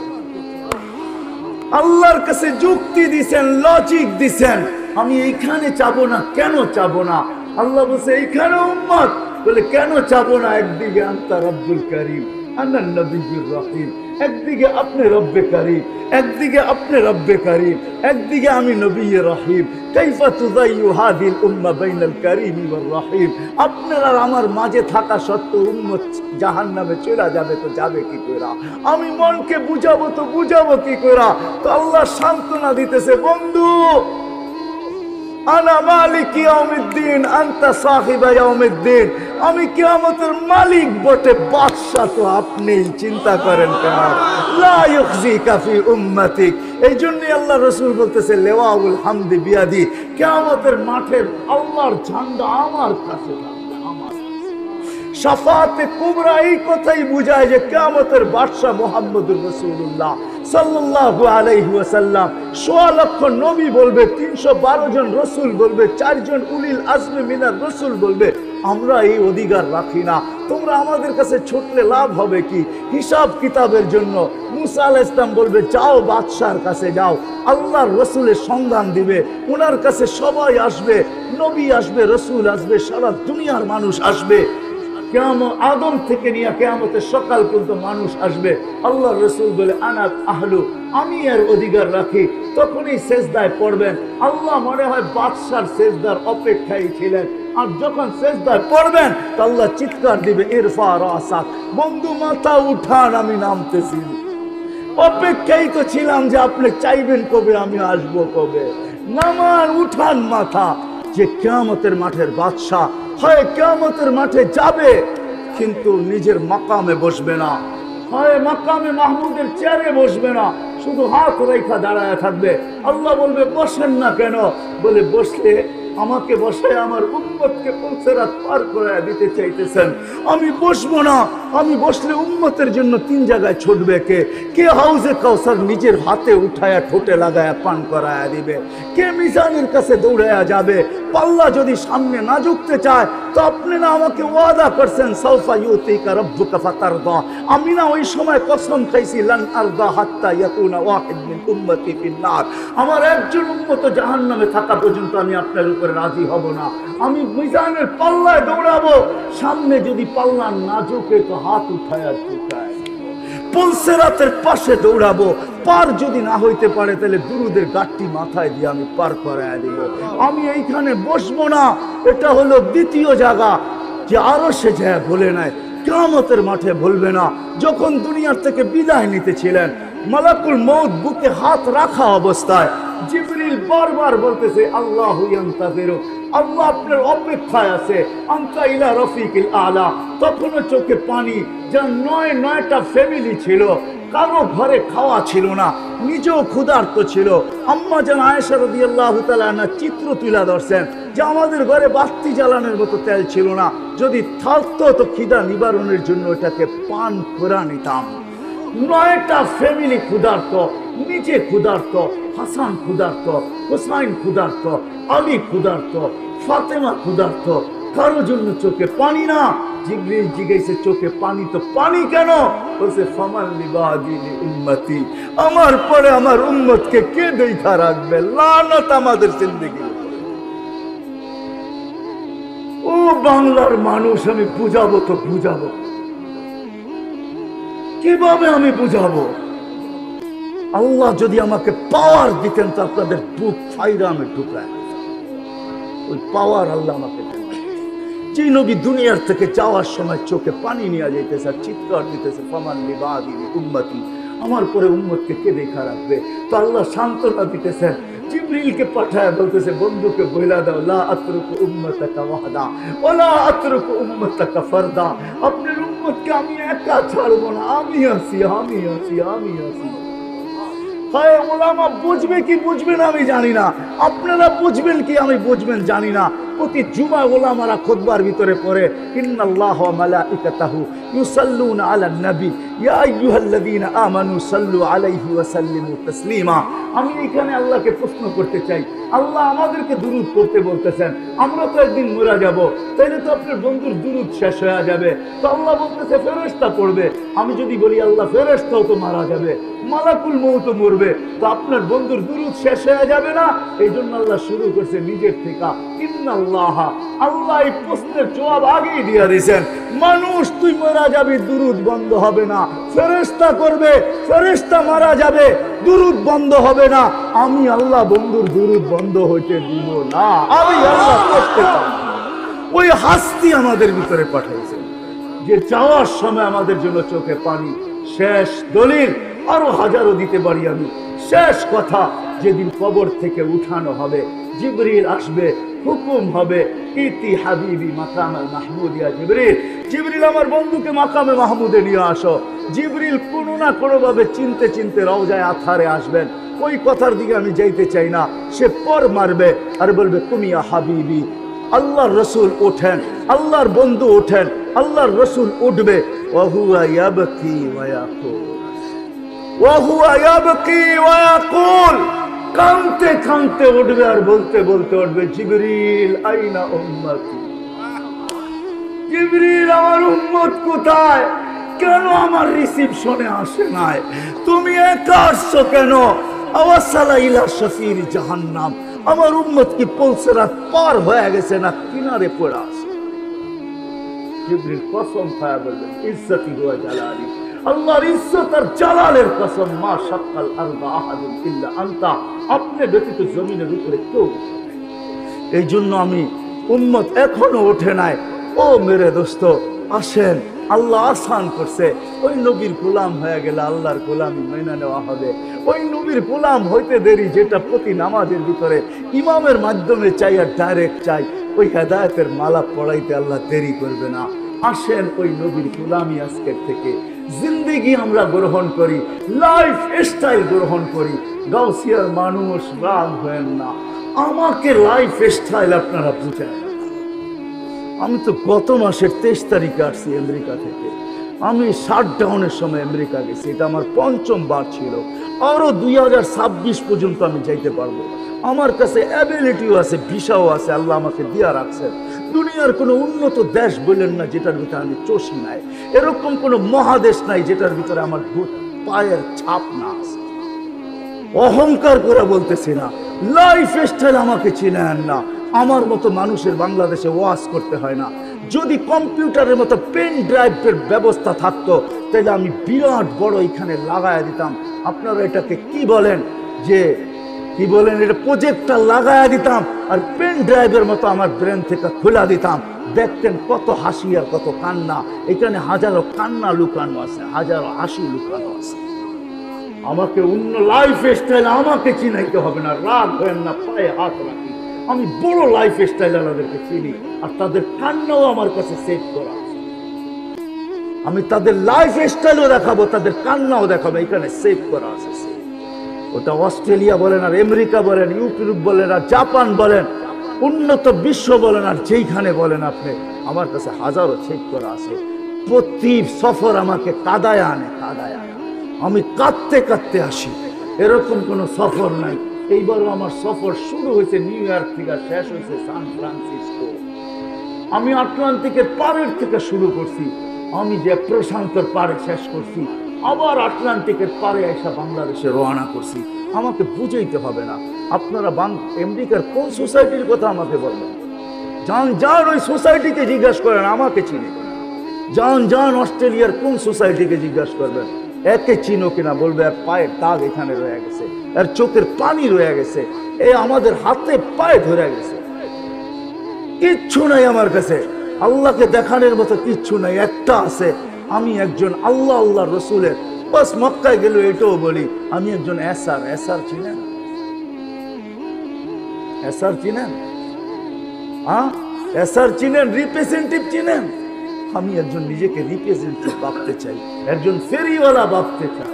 আল্লাহর কাছে যুক্তি দিছেন, লজিক দিছেন, আমি এইখানে চাবো না। কেন চাবো না? আল্লাহ বলছে এইখানে উম্মত, বলে কেন চাবো না? একদিকে আনতা রব্বুল কারীম, আনা নবিয়্যুর রহিম। একদিকে আপনি রব্বে কারীম, একদিকে আপনি রব্বে কারীম, একদিকে আমি নবিয়্যে রহিম। কাইফা তুযাইয়ু হাযিল উম্মাহ বাইনাল কারীম ওয়ার রহিম। আপনার আর আমার মাঝে থাকা সত্ত্বেও উম্মত জাহান্নামে চলে যাবে, তো যাবে কি কইরা? আমি মনকে বুঝাবো তো বুঝাবো কি কইরা? তো আল্লাহ সান্ত্বনা দিতেছে, বন্ধু আনা মালিক ইয়াউমিদ্দিন আনতা সাহিবা ইয়াউমিদ্দিন। আমি কিয়ামতের মালিক বটে, বাদশা তো আপনি। চিন্তা করেন কেন? লা ইউখজিকা ফি উম্মতিক। এই জন্যই আল্লাহ রসুল বলতেছে লেওয়াউল হামদি বিয়াদি, কিয়ামতের মাঠের আল্লাহর ঝান্ডা আমার কাছে থাকবে, আমার। শাফাতে কুবরা এই কথাই বুঝায় যে কিয়ামতের বাদশা মুহাম্মদুর রাসূলুল্লাহ সাল্লাল্লাহু আলাইহি ওয়াসাল্লাম। 1.25 লক্ষ নবী বলবে, 312 জন রসুল বলবে, 4 জন উলিল আজমি মিনার রসুল বলবে, আমরা এই অধিকার রাখি না। তোমরা আমাদের কাছে ছুটলে লাভ হবে কি? হিসাব কিতাবের জন্য মুসা আলাইহিস সালাম বলবে যাও বাদশার কাছে যাও, আল্লাহর রসুলের সন্ধান দিবে। ওনার কাছে সবাই আসবে, নবী আসবে, রসুল আসবে, সারা দুনিয়ার মানুষ আসবে। আদম থেকে নিয়ে কিয়ামতের সকাল পর্যন্ত মানুষ আসবে। আল্লাহ রসুল বলে আনা আহলু, আমি এর অধিকার রাখি। তখনই সেজদায় পড়বেন। আল্লাহ মনে হয় বাদশার সেজদার অপেক্ষায় ছিলেন। আর যখন সেজদায় পড়বেন তো আল্লাহ চিৎকার দিবে ইরফা রাসাক, বন্ধু মাথা উঠান, আমি নামতেছি। অপেক্ষাই তো ছিলাম যে আপনি চাইবেন কবে, আমি আসবো কবে। নামান, উঠান মাথা। যে কিয়ামতের মাঠের বাদশা হয় কিয়ামতের মাঠে যাবে, কিন্তু নিজের মাকামে বসবে না, হয় মাকামে মাহমুদের চেয়ারে বসবে না, শুধু হাত রেখা দাঁড়ায় থাকবে। আল্লাহ বলবে বসেন না কেন? বলে বসলে আমাকে বসায় আমার উম্মতকে পুলসিরাত পার করে দিতে চাইতেছেন। আমি বসবো না। আমি বসলে উম্মতের জন্য 3 জায়গায় ছুটবে কে হাউজে কাউসার নিজের হাতে উঠায়া ঠোঁটে লাগায়া পান করায়া দিবে, কে মিজানের কাছে দৌড়ায়া যাবে। পাল্লা যদি সামনে না ঝুঁকতে চায় তো আপনি না আমাকে ওয়াদা করছেন সাউফা ইউতিকা রাব্বুকা ফাতারদা। আমি না ওই সময় কসম খাইছি লান আরদা হাত্তা ইয়াকুনা ওয়াহিদ মিন উম্মতি ফিন্নার। আমার একজন উম্মত জাহান্নামে থাকা পর্যন্ত আমি আপনার উপরে রাজি হব না। আমি মিজানের পাল্লায় দৌড়াবো, সামনে যদি পাল্লা না ঝুঁকে তো হাত উঠায়া ঝুঁকায়। পুলসিরাতের পাশে দৌড়াবো, পার যদি না হইতে পারে তাহলে দুরুদের গাঁটটি মাথায় দিয়ে আমি পার করায় দিব। আমি এইখানে বসবো না। এটা হলো দ্বিতীয় জায়গা যে আরো সে যায় বলে নাই, কিয়ামতের মাঠে বলবে না। যখন দুনিয়ার থেকে বিদায় নিতেছিলেন, মালাকুল মউত বুকে হাত রাখা অবস্থায় জিবরিল বারবার বলতেছে আল্লাহু ইয়ান্তাযিরু, আল্লাহ আপনার অপেক্ষায় আছে, আনতা ইলা রফিকিল আলা। তখনও চোখে পানি। যার 9টা ফ্যামিলি ছিল, কারো ঘরে খাওয়া ছিল না, নিজেও ক্ষুধার্ত ছিল। আম্মা জান আয়েশা রাদিয়াল্লাহু তাআলা আনহা চিত্র তুলে ধরছেন যে আমাদের ঘরে বাতি জ্বালানোর মতো তেল ছিল না, যদি থাকতো তো খিদা নিবারণের জন্য এটাকে পান করে নিতাম। 9টা ফ্যামিলি ক্ষুধার্ত, নিজে ক্ষুধার্ত, হাসান ক্ষুধার্ত, হুসাইন ক্ষুধার্ত, আলী ক্ষুধার্ত, ফাতেমা ক্ষুধার্ত, কারো জন্য চোখে পানি না। জিবরিল জিজ্ঞেসে চোখে পানি তো পানি কেন? বলছে ফামান লিবাদি উম্মতি, আমার পরে আমার উম্মতকে কে দেখা রাখবে? লানত আমাদের জিন্দেগি। ও বাংলার মানুষ, আমি বুঝাবো তো বুঝাবো কিভাবে? আমি বুঝাবো? আল্লাহ যদি আমাকে পাওয়ার দিতেন তো আপনাদের বুক ফাইরা আমি ঢুকায়। ওই পাওয়ার আল্লাহ আমাকে দেন। যে নবী দুনিয়ার থেকে যাওয়ার সময় চোখে পানি নিয়ে যাইতেছে, চিৎকার দিতেছে ফামান লিবাদি উম্মতি, আমার পরে উম্মতকে কে দেখা রাখবে? তো আল্লাহ সান্ত্বনা দিতেছেন, জিবরিলকে পাঠায় বলতেছে বন্ধুকে বইলা দাও লা আতরুকু উম্মতাকা ওয়াহদা ওয়ালা আতরুকু উম্মতাকা ফারদা। আপনার উম্মতকে আমি একা ছাড়বো না, আমি আছি, আমি আছি, আমি আছি। হয় ওলামা বুঝবে কি বুঝবে না আমি জানি না, আপনারা বুঝবেন কি আমি বুঝবেন জানি না। প্রতি জুমা ওলামারা খুতবার ভিতরে পড়ে ইন্নাল্লাহা ওয়া মালাইকাতাহু ইউসাল্লুনা আলান নবী ইয়া আইয়ুহাল্লাযীনা আমানু সাল্লু আলাইহি ওয়া সাল্লিমু তাসলিমা। আমি এখানে আল্লাহকে প্রশ্ন করতে চাই, আল্লাহ আমাদেরকে দুরূদ পড়তে বলতেছেন, আমরা তো একদিন মরে যাব, তাইলে তো আপনার বন্ধুর দুরূদ শেষ হয়ে যাবে। তো আল্লাহ বলতেছে ফেরেশতা পড়বে। আমি যদি বলি আল্লাহ ফেরেশতাও তো মারা যাবে, মালাকুল মউত মরবে, তো আপনার বন্ধুর দুরূদ শেষ হয়ে যাবে না? এই জন্য আল্লাহ শুরু করছে নিজের থেকে ইন্নাল্লাহ। আল্লাহ এই প্রশ্নের জবাব আগেই দিয়ে দিয়েছেন, মানুষ তুই মারা যাবি, দুরূদ বন্ধ হবে না। ফেরেশতা করবে, ফেরেশতা মারা যাবে, দুরূদ বন্ধ হবে না। আমি আল্লাহ বন্ধুর দুরূদ বন্ধ হইতে দিব না। আমি আল্লাহ করতে পারি। ওই হাস্তি আমাদের ভিতরে পাঠাইছে যে যাওয়ার সময় আমাদের জন্য চোখে পানি। শেষ দলিল আরো হাজারো দিতে পারি আমি। শেষ কথা, যেদিন কবর থেকে উঠানো হবে, জিবরিল আসবে, হুকুম হবে ইতি হাবিবি মাকামাল মাহমুদ, ইয়া জিবরিল, জিবরিল আমার বন্ধুকে মাকামে মাহমুদে নিয়ে আসো। জিবরিল কোনো না কোনো ভাবে চিনতে চিনতে রওজায়ে আতহারে আসবেন। ওই কথার দিকে আমি যাইতে চাই না। সে পর মারবে আর বলবে তুমি ইয়া হাবিবি। আল্লাহর রাসূল ওঠেন, আল্লাহর বন্ধু ওঠেন, আল্লাহর রাসূল উঠবে, ওয়া হুয়া ইয়াবকি ওয়া ইয়াকুল, ওয়া হুয়া ইয়াবকি ওয়া ইয়াকুল, কাঁদতে কাঁদতে উঠবে আর বলতে বলতে উঠবে জিবরিল আইনা উম্মতি। জিবরিল আমার উম্মত কোথায়? কেন আমার রিসিপশনে আসে নাই? তুমি একা আসছো কেন? আওয়াসালা ইলা শাফির জাহান্নাম, আমার উম্মত কি পুলসিরাত পার হয়ে গেছে না কিনারে পড়ে আছে? জিবরিল কসম খায়া বলবেন ইজ্জতি ওয়া জালালি, আল্লাহর ইজ্জত আর জালালের কসম, মা শাক্কাল আরদা আহাদুন ইল্লা আনতা, আপনি ব্যতীত জমিনের উপরে কেউ। এই জন্য আমি উম্মত এখনো ওঠে নাই। ও মেরে দোস্ত, আসেন, আল্লাহ আসান করছে। ওই নবীর গোলাম হয়ে গেলে আল্লাহর গোলামি মেনে নেওয়া হবে। ওই নবীর গোলাম হইতে দেরি, যেটা প্রতি নামাজের ভিতরে ইমামের মাধ্যমে চাই আর ডাইরেক্ট চাই, ওই হেদায়েতের মালা পড়াইতে আল্লাহ দেরি করবে না। আসেন ওই নবীর গোলামি আজকের থেকে জিন্দেগি আমরা গ্রহণ করি, লাইফ স্টাইল গ্রহণ করি। গাউসিয়ার মানুষ রাগ হয়েন না, আমাকে লাইফ স্টাইল আপনারা বুঝেন। আমি তো গত মাসের 23 তারিখে আসছি আমেরিকা থেকে। আমি শাটডাউনের সময় আমেরিকা গেছি, এটা আমার 5ম বার ছিল। আরো 2026 পর্যন্ত আমি যাইতে পারবো। আমার কাছে অ্যাবিলিটিও আছে, ভিসাও আছে, আল্লাহ আমাকে দিয়া রাখছেন। দুনিয়ার কোনো উন্নত দেশ বললেন না যেটার ভিতরে আমি চষি নাই, এরকম কোনো মহাদেশ নাই যেটার ভিতরে আমার পায়ের ছাপ না আছে। অহংকার করে বলতেছি না, লাইফ স্টাইল আমাকে চিনেন না। আমার মতো মানুষের বাংলাদেশে ওয়াজ করতে হয় না। যদি কম্পিউটারের মতো পেন ড্রাইভের ব্যবস্থা থাকতো তাহলে আমি বিরাট বড় এখানে লাগায় দিতাম। আপনারা এটাকে কি বলেন, যে কি বলেন, এটা প্রজেক্টর লাগায় দিতাম আর পেন ড্রাইভের মতো আমার ব্রেন থেকে খোলা দিতাম। দেখতেন কত হাসি আর কত কান্না। এখানে হাজারো কান্না লুকানো আছে, হাজারো হাসি লুকানো আছে। আমাকে অন্য লাইফ স্টাইল আমাকে চিনাইতে হবে না, রাগ হয় না, পায়ে হাত রাখি। আমি বড় লাইফ স্টাইল ওদেরকে চিনি আর তাদের কান্নাও আমার কাছে সেভ করা আছে। আমি তাদের লাইফ স্টাইলও দেখাবো, তাদের কান্নাও দেখাবো, এখানে সেভ করা আছে। ওটা অস্ট্রেলিয়া বলেন আর আমেরিকা বলেন, ইউরোপ বলেন আর জাপান বলেন, উন্নত বিশ্ব বলেন আর যেইখানে বলেন আপনি, আমার কাছে হাজারো সেভ করা আছে। প্রতি সফর আমাকে কাদায় আনে, কাদায় আনে। আমি কাঁদতে কাঁদতে আসি, এরকম কোনো সফর নাই। এইবারও আমার সফর শুরু হয়েছে নিউ ইয়র্ক থেকে, শেষ হয়েছে সান ফ্রান্সিসকো। আমি আটলান্টিকের পাড়ের থেকে শুরু করছি, আমি যে প্রশান্তর পাড়ে শেষ করছি, আবার আটলান্টিকের পাড়ে এসে বাংলাদেশে রওনা করছি। আমাকে বুঝাইতে হবে না। আপনারা আমেরিকার কোন সোসাইটির কথা আমাকে বলবেন, যান যান ওই সোসাইটিকে জিজ্ঞাসা করেন, আমাকে চিনে। যান যান অস্ট্রেলিয়ার কোন সোসাইটিকে জিজ্ঞাসা করবেন, একে চিনো কিনা, বলবে আর পায়ের দাগ এখানে রয়ে গেছে, আর চোখের পানি রয়ে গেছে, এ আমাদের হাতে পায়ে ধরে গেছে। কিচ্ছু নাই আমার কাছে, আল্লাহকে দেখানোর মতো কিচ্ছু নাই। একটা আছে, আমি একজন আল্লাহ আল্লাহ রসুলের, বাস মক্কায় গেল এটাও বলি আমি একজন এসার। এসার চিনেন? এসার চিনেন? হ্যাঁ, এসার চিনেন? রিপ্রেজেন্টেটিভ চিনেন? আমি একজন নিজেকে রিপ্রেজেন্টেটিভ ভাবতে চাই, একজন ফেরিওয়ালা ভাবতে চাই।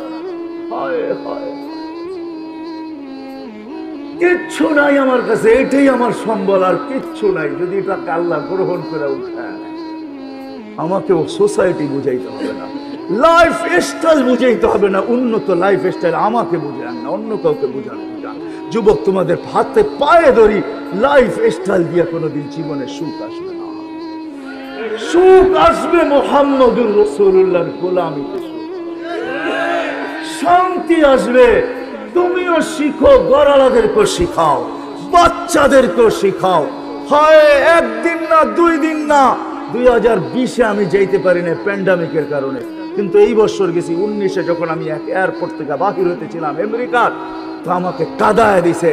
কিচ্ছু নাই আমার কাছে, এটাই আমার সম্বল, আর কিচ্ছু নাই। যদি এটাকে আল্লাহ গ্রহণ করে উঠায়, আমাকে ও সোসাইটি বুঝাইতে হবে না, লাইফ স্টাইল বুঝাইতে হবে না। উন্নত লাইফ স্টাইল আমাকে বুঝান না, অন্য কাউকে বুঝান। যুবক, তোমাদের হাতে পায়ে ধরি, লাইফ স্টাইল দিয়ে কোনোদিন জীবনে সুখ আসবে না। সুখ আসবে মুহাম্মদুর রাসূলুল্লাহর গোলামিতে, শান্তি আসবে। তুমিও শিখো, গরালাদেরকেও শিখাও, বাচ্চাদেরকেও শিখাও। হয় একদিন না, 2 দিন না। 2020-এ আমি যাইতে পারি না প্যান্ডামিকের কারণে, কিন্তু এই বছর গেছি। 19-এ যখন আমি এক এয়ারপোর্ট থেকে বাহির হতেছিলাম আমেরিকার, তো আমাকে কাদায় দিছে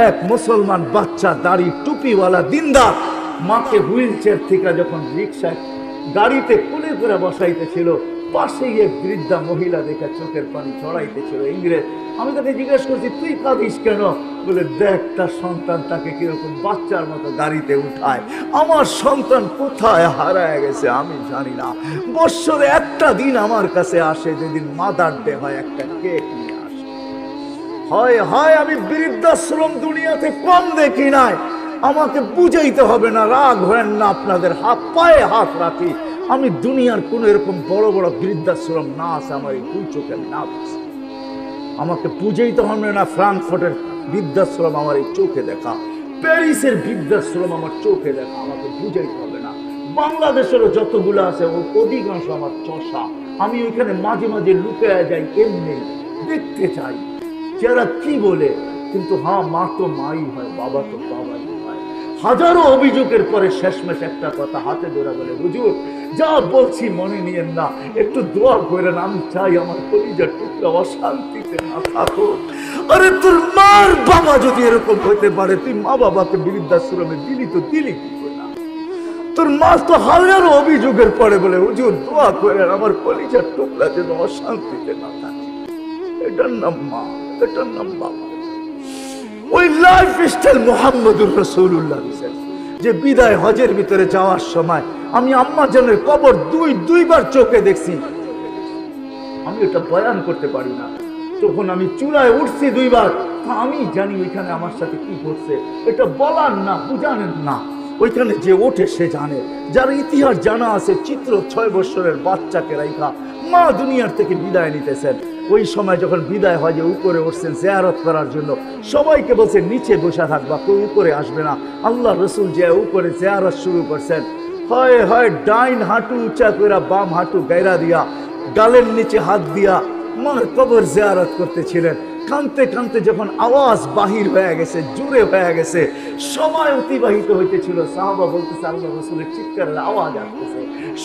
এক মুসলমান বাচ্চা, দাড়ি টুপিওয়ালা দিনদার, মাকে হুইল চেয়ার থেকে যখন রিক্সায় গাড়িতে কোলে করে বসাইতেছিল, পাশেই এক বৃদ্ধা মহিলা দেখে চোখের পানি ছড়াইতেছিল, ইংরেজ। আমি তাকে জিজ্ঞেস করছি, তুই কাঁদিস কেন? বলে, দেখ তার সন্তান তাকে কিরকম বাচ্চার মতো গাড়িতে উঠায়। আমার সন্তান কোথায় হারায় গেছে আমি জানি না। বৎসরে একটা দিন আমার কাছে আসে, যেদিন মাদার ডে হয়, একটা কেক নিয়ে আসে। হয় হয় আমি বৃদ্ধাশ্রম দুনিয়াতে কম দেখি নাই। আমাকে বুঝাইতে হবে না, রাগ হয় না, আপনাদের হাত পায়ে হাত রাখি। আমি দুনিয়ার কোন এরকম বড় বড় বৃদ্ধাশ্রম না আছে আমার এই 2 চোখে আমি না দেখছি। আমাকে বুঝাইতে হবে না, ফ্রাঙ্কফুর্টের বৃদ্ধাশ্রম আমার এই চোখে দেখা, প্যারিসের বৃদ্ধাশ্রম আমার চোখে দেখা। আমাকে বুঝাইতে হবে না। বাংলাদেশেরও যতগুলো আছে অধিকাংশ আমার চষা। আমি ওইখানে মাঝে মাঝে লুকে যাই, এমনি দেখতে চাই যারা কি বলে। কিন্তু হ্যাঁ, মা তো মাই হয়, বাবা তো বাবাই হয়। হাজারো অভিযোগের পরে শেষমেশ একটা কথা হাতে ধরে বলে, হুজুর যা বলছি মনে নিয়েন না, একটু দোয়া করেন। আমি চাই আমার কলিজার টুকরা অশান্তিতে না থাকো। আরে তোর মার বাবা যদি এরকম হইতে পারে, তুই মা বাবাকে বৃদ্ধাশ্রমে দিলি তো দিলি কি করে না? তোর মা তো হাজারো অভিযোগের পরে বলে, হুজুর দোয়া করেন আমার কলিজার টুকরা যেন অশান্তিতে না থাকে। এটার নাম মা, এটার নাম বাবা। ওই লাইফ স্টাইল মুহাম্মদুর রাসূলুল্লাহ যে বিদায় হজের ভিতরে যাওয়ার সময় আমি আম্মা জানের কবর দুইবার চোখে দেখছি। আমি এটা বয়ান করতে পারি না, তখন আমি চূড়ায় উঠছি 2 বার, আমি জানি ওইখানে আমার সাথে কি করছে, এটা বলার না, বুঝানের না, ওইখানে যে ওঠে সে জানে। যার ইতিহাস জানা আছে, চিত্র 6 বছরের বাচ্চাকে রাইখা মা দুনিয়ার থেকে বিদায় নিতেছেন। ওই সময় যখন বিদায় হয় যে উপরে উঠছেন জিয়ারত করার জন্য, সবাইকে বলছে নিচে বসে থাকবা, কেউ উপরে আসবে না। আল্লাহ রসুল যে উপরে জিয়ারত শুরু করছেন, হয় হয় ডাইন হাঁটু উঁচা করে বাম হাঁটু গায়রা দিয়া, গালের নিচে হাত দিয়া মার কবর জিয়ারত করতেছিলেন। কানতে কানতে যখন আওয়াজ বাহির হয়ে গেছে, জোরে হয়ে গেছে, সময় অতিবাহিত হইতেছিল, সাহাবা বলতেছে আল্লাহ রাসূলের চিৎকারের আওয়াজ আসতেছে,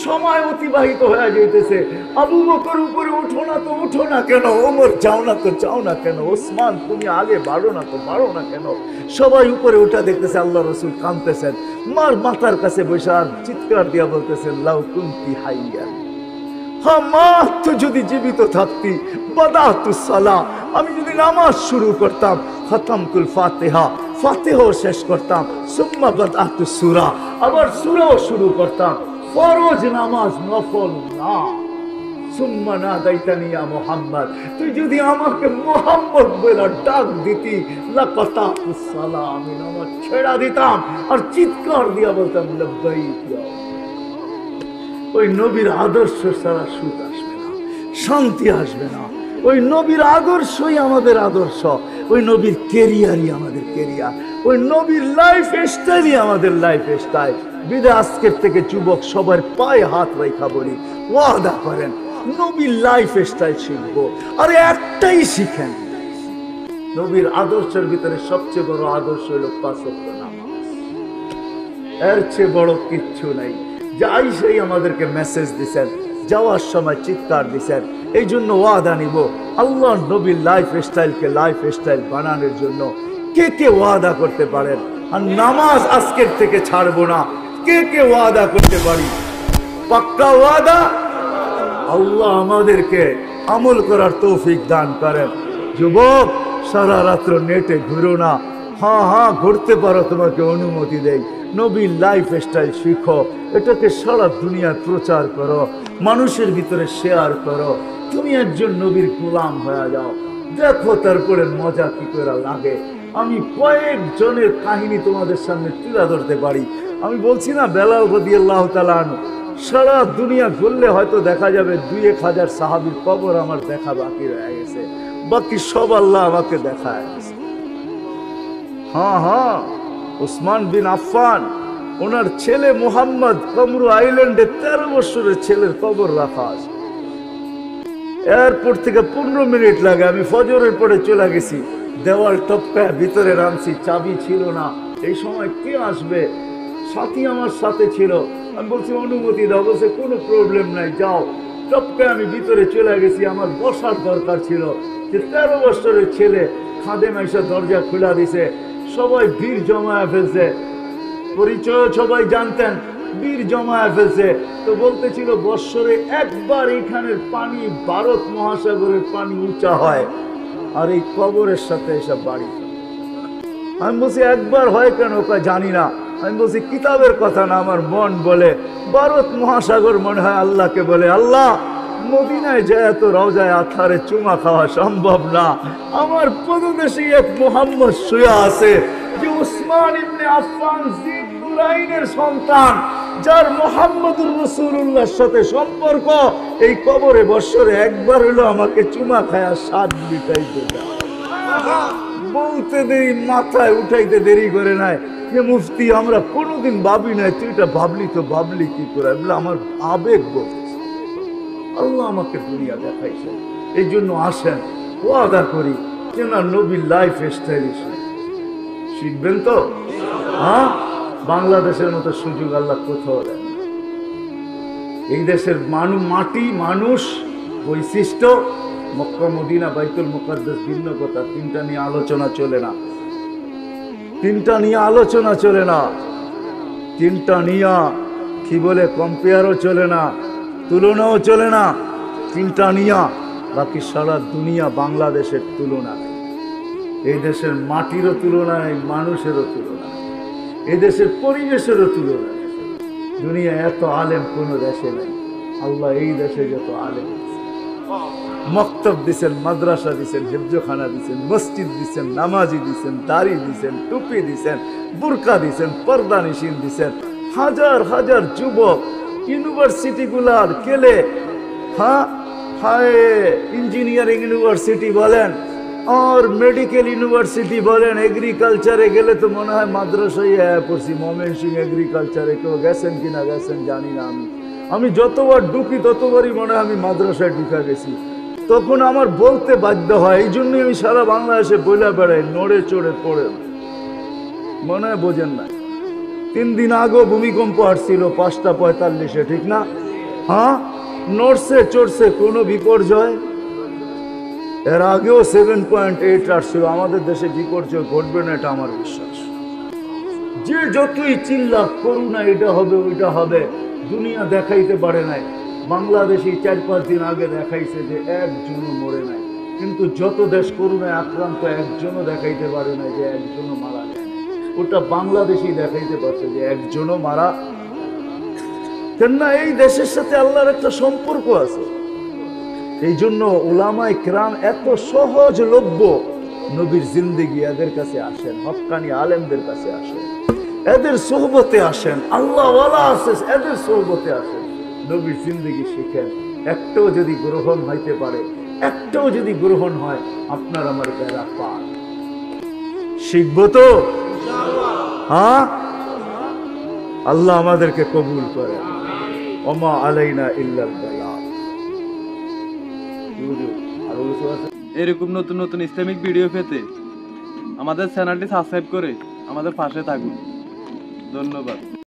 সময় অতিবাহিত হয়ে যাইতেছে। আবু বকর উপরে উঠো না তো উঠো না কেন, ওমর যাও না তো যাও না কেন, ওসমান তুমি আগে বাড়ো না তো বাড়ো না কেন। সবাই উপরে উঠা দেখতেছে আল্লাহ রাসূল কাঁদতেছেন, মার মাথার কাছে বসে আর চিৎকার দিয়া বলতেছেন লাউ কুনতি হাইয়া, হ্যাঁ মা তো যদি জীবিত থাকতি, বাদাতু সালাহ, আমি যদি নামাজ শুরু করতাম, খতমতুল ফাতিহা, ফাতিহাও শেষ করতাম, সুম্মা বাদাতু সূরা, আবার সূরাও শুরু করতাম, ফরজ নামাজ নফল না। সুম্মা নাদাইতানি ইয়া মুহাম্মদ, তুই যদি আমাকে মুহাম্মদ বলে ডাক দিতি, লাকাতাতুস সালাহ, আমি নামাজ ছেড়া দিতাম আর চিৎকার দিয়া বলতাম লব্বাইক ইয়া। ওই নবীর আদর্শ ছাড়া সুখ আসবে না, শান্তি আসবে না। ওই নবীর আদর্শই আমাদের আদর্শ, ওই নবীর কেরিয়ারই আমাদের কেরিয়ার, ওই নবীর লাইফ স্টাইলই আমাদের লাইফ স্টাইল। বিদায় আজকের থেকে যুবক সবার পায়ে হাত রেখা বলি, ওয়াদা করেন নবীর লাইফ স্টাইল শিখবো। আরে একটাই শিখেন, নবীর আদর্শের ভিতরে সবচেয়ে বড় আদর্শ হলো 5 ওয়াক্ত নামাজ। এর চেয়ে বড় কিচ্ছু নাই। যাই সেই আমাদেরকে মেসেজ দিছেন, যাওয়ার সময় চিৎকার দিছেন। এই জন্য ওয়াদা নিব আল্লাহ নবীর লাইফ স্টাইলকে লাইফ স্টাইল বানানোর জন্য। কে কে ওয়াদা করতে পারেন আর নামাজ আজকের থেকে ছাড়বো না? কে কে ওয়াদা করতে পারি? পাক্কা ওয়াদা। আল্লাহ আমাদেরকে আমল করার তৌফিক দান করেন। যুবক, সারা রাত্র নেটে ঘুরো না, হ্যাঁ হ্যাঁ ঘুরতে পারো, তোমাকে অনুমতি দেই। নবীর লাইফ স্টাইল শিখো, এটাকে সারা দুনিয়ায় প্রচার করো, মানুষের ভিতরে শেয়ার করো। তুমি একজন নবীর গোলাম হয়ে যাও, দেখো তারপরে মজা কি করে লাগে। আমি কয়েকজনের কাহিনী তোমাদের সামনে তুলে ধরতে পারি। আমি বলছি না বেলাল রাদিয়াল্লাহু তাআলা আনহু, সারা দুনিয়া ঘুরলে হয়তো দেখা যাবে 2-1 হাজার সাহাবীর কবর আমার দেখা বাকি রয়ে গেছে, বাকি সব আল্লাহ আমাকে দেখায় গেছে। হ্যাঁ হ্যাঁ, ওসমান বিন আফফান, ওনার ছেলে মুহাম্মদ কমরু আইল্যান্ডে 13 বছরের ছেলের কবর রাখা আছে। এয়ারপোর্ট থেকে 15 মিনিট লাগে, আমি ফজরের পরে চলে গেছি, দেওয়াল টপকায় ভিতরে নামছি, চাবি ছিল না। এই সময় কে আসবে? সাথী আমার সাথে ছিল। আমি বলছি অনুমতি দাও, বলছে কোনো প্রবলেম নাই, যাও। টপকায় আমি ভিতরে চলে গেছি, আমার বসার দরকার ছিল। যে 13 বছরের ছেলে, খাদেম এসে দরজা খোলা দিছে, সবাই ভিড় জমায় ফেলছে, পরিচয় সবাই জানতেন, ভিড় জমায় ফেলছে। তো বলতেছিল বৎসরে একবার এখানের পানি ভারত মহাসাগরের পানি উঁচা হয়, আর এই কবরের সাথে এসব বাড়ি। আমি বলছি একবার হয় কেন? জানি না। আমি বলছি কিতাবের কথা না, আমার মন বলে ভারত মহাসাগর মনে হয় আল্লাহকে বলে, আল্লাহ মদিনায় যায় এত রওজায় আথারে চুমা খাওয়া সম্ভব না, আমার পদদেশে এক মুহাম্মদ শুয়ে আছে, যে উসমান ইবনে আফফান জিন্নুরাইনের সন্তান, যার মুহাম্মদুর রাসূলুল্লাহর সাথে সম্পর্ক, এই কবরে বৎসরে একবার হলো আমাকে চুমা খায়া স্বাদ মিটাইতে দেয়। বলতে দেরি, মাথায় উঠাইতে দেরি করে নাই যে মুফতি আমরা কোনোদিন ভাবি নাই, তুই এটা ভাবলি তো ভাবলি কি করে? বলে আমার আবেগ বলছে, আল্লাহ আমাকে দুনিয়া দেখাইছে। এই জন্য আসেন, ওয়াদা করি যে না নবীর লাইফ স্টাইল শিখবেন তো। হ্যাঁ, বাংলাদেশের মতো সুযোগ আল্লাহ কোথাও দেন। এই দেশের মাটি, মানুষ, বৈশিষ্ট্য, মক্কা মদিনা বাইতুল মুকাদ্দাস ভিন্ন কথা। 3টা নিয়ে আলোচনা চলে না, 3টা নিয়ে আলোচনা চলে না, 3টা নিয়ে কি বলে কম্পেয়ারও চলে না, তুলনাও চলে না। 3টা নিয়ে বাকি সারা দুনিয়া বাংলাদেশের তুলনা নেই। এই দেশের মাটিরও তুলনা নেই, মানুষেরও তুলনা নেই, এই দেশের পরিবেশেরও তুলনা নেই। দুনিয়া এত আলেম কোনো দেশে নেই, আল্লাহ এই দেশে যত আলেম মক্তব দিছেন, মাদ্রাসা দিছেন, হিফজখানা দিছেন, মসজিদ দিছেন, নামাজি দিছেন, দাড়ি দিছেন, টুপি দিছেন, বুরকা দিছেন, পর্দা নিশিন দিছেন। হাজার হাজার যুবক ইউনিভার্সিটিগুলার কেলে, হ্যাঁ হায়, ইঞ্জিনিয়ারিং ইউনিভার্সিটি বলেন আর মেডিকেল ইউনিভার্সিটি বলেন, এগ্রিকালচারে গেলে তো মনে হয় মাদ্রাসায় পড়ছি। ময়মনসিংহ এগ্রিকালচারে কেউ গেছেন কিনা গেছেন জানি না। আমি যতবার ঢুকি ততবারই মনে হয় আমি মাদ্রাসায় ঢুকা গেছি। তখন আমার বলতে বাধ্য হয়, এই জন্যই আমি সারা বাংলাদেশে বইলা বেড়াই, নড়ে চড়ে পড়ে। মনে হয় বোঝেন না, 3 দিন আগেও ভূমিকম্প আসছিল 5:45, ঠিক না? হ্যাঁ, নড়ছে চড়ছে, কোনো বিপর্যয়। এর আগেও 7.8 আসছিল। আমাদের দেশে বিপর্যয় ঘটবে না, এটা আমার বিশ্বাস। যে যতই চিল্লা করুণা, এটা হবে ওইটা হবে, দুনিয়া দেখাইতে পারে নাই। বাংলাদেশি 4-5 দিন আগে দেখাইছে যে একজনও মরে নাই, কিন্তু যত দেশ করুণায় আক্রান্ত একজনও দেখাইতে পারে নাই যে একজনও মারা যায়। ওটা বাংলাদেশি দেখাইতে পারছে যে একজনও মারা। কেননা এই দেশের সাথে আল্লাহর একটা সম্পর্ক আছে। এই জন্য উলামায়ে কিরাম এত সহজলভ্য। নবীর জিন্দেগি এদের কাছে আসেন, হক্কানি আলেমদের কাছে আসেন, এদের সোহবতে আসেন, আল্লাহ ওয়ালা আছে এদের সোহবতে আসেন, নবীর জিন্দেগি শিখেন। একটাও যদি গ্রহণ হইতে পারে, একটাও যদি গ্রহণ হয়, আপনার আমার বেড়া পার। শিখবো তো হ্যাঁ? আল্লাহ আমাদেরকে কবুল করে। ওমা আলাইনা ইল্লাল বালাগ। এরকম নতুন নতুন ইসলামিক ভিডিও পেতে আমাদের চ্যানেলটি সাবস্ক্রাইব করে আমাদের পাশে থাকুন। ধন্যবাদ।